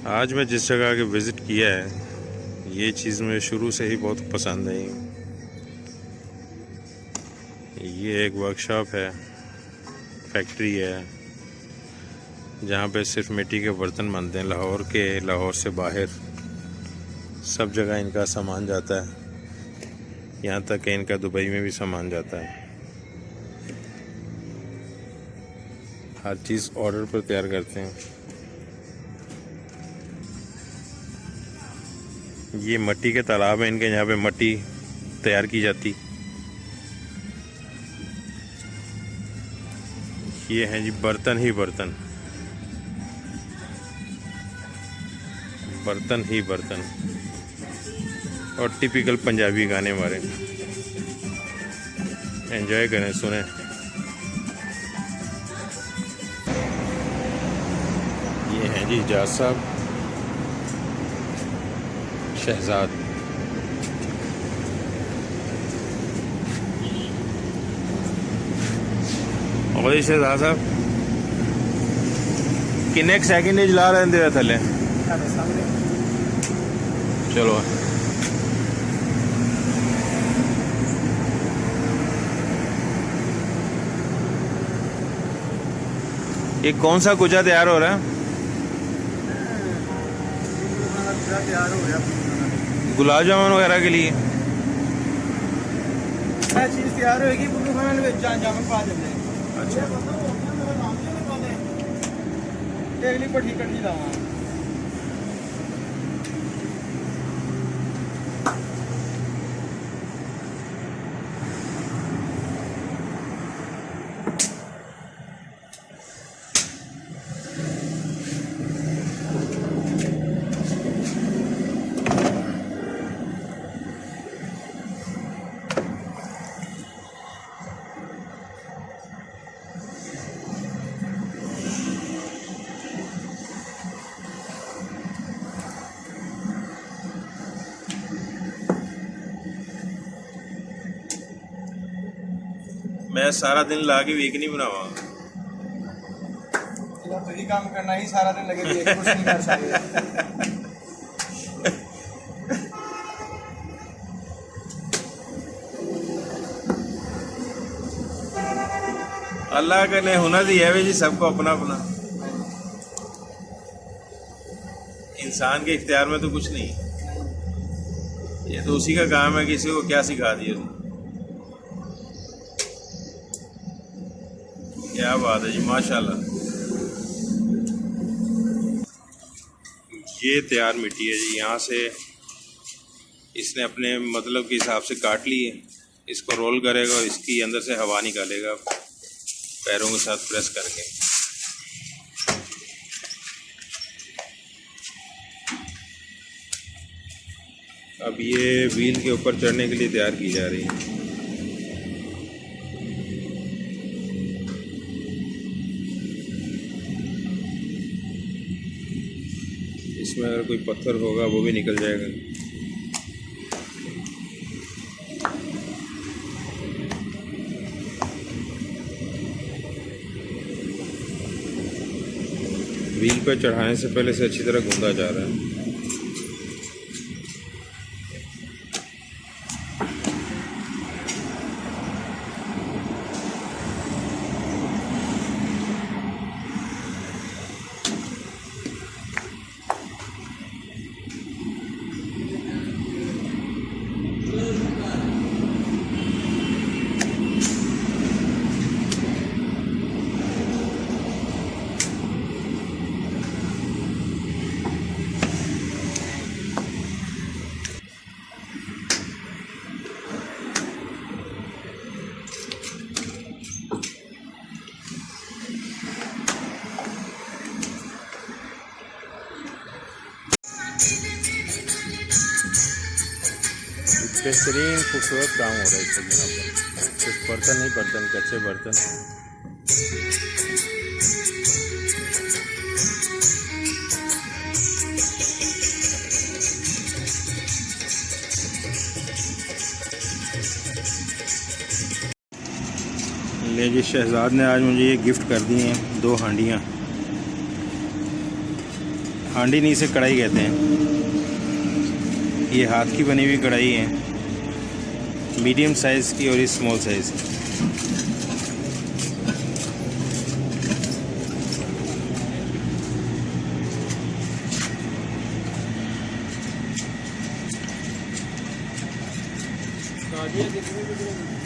आज मैं जिस जगह के विज़िट किया है ये चीज़ मुझे शुरू से ही बहुत पसंद आई। ये एक वर्कशॉप है, फैक्ट्री है, जहाँ पे सिर्फ मिट्टी के बर्तन बनते हैं। लाहौर से बाहर सब जगह इनका सामान जाता है, यहाँ तक कि इनका दुबई में भी सामान जाता है। हर चीज़ ऑर्डर पर तैयार करते हैं। ये मिट्टी के तालाब है इनके, यहाँ पे मिट्टी तैयार की जाती। ये हैं जी बर्तन ही बर्तन, बर्तन ही बर्तन। और टिपिकल पंजाबी गाने हमारे, एंजॉय करें, सुने। ये हैं जी इजाज साहब, शहजाद। और शहजाद साहब किन्ने सैकेंड ला रहे हैं थले? चलो ये कौन सा कुजा तैयार हो रहा है? तैयार हो गया गुलाब जामुन वगैरह के लिए चीज़ तैयार होगी। बुल्लू खाना में जामुन पा देंगे। अच्छा, अगली पट्टी कटी लावा। मैं सारा दिन ला के वीक नहीं बनावा। तो ही काम करना ही सारा दिन लगे, कुछ नहीं कर सकते। अल्लाह का ने हुनर दिया है जी सबको अपना अपना। इंसान के इख्तियार में तो कुछ नहीं, ये तो उसी का काम है, किसी को क्या सिखा दिया। क्या बात है जी, माशाल्लाह। ये तैयार मिट्टी है जी, यहाँ से इसने अपने मतलब के हिसाब से काट ली है। इसको रोल करेगा और इसकी अंदर से हवा निकालेगा पैरों के साथ प्रेस करके। अब ये व्हील के ऊपर चढ़ने के लिए तैयार की जा रही है। इसमें अगर कोई पत्थर होगा वो भी निकल जाएगा। व्हील पर चढ़ाने से पहले से अच्छी तरह गूंदा जा रहा है। बेहतरीन खूबसूरत काम हो रहा है इसका जनाब। सिर्फ बर्तन नहीं, बर्तन कच्चे बर्तन। ले जी, शहजाद ने आज मुझे ये गिफ्ट कर दी हैं 2 हांडियाँ। हांडी नहीं, इसे कढ़ाई कहते हैं। ये हाथ की बनी हुई कढ़ाई है, मीडियम साइज़ की और ये स्मॉल साइज़ की। कितनी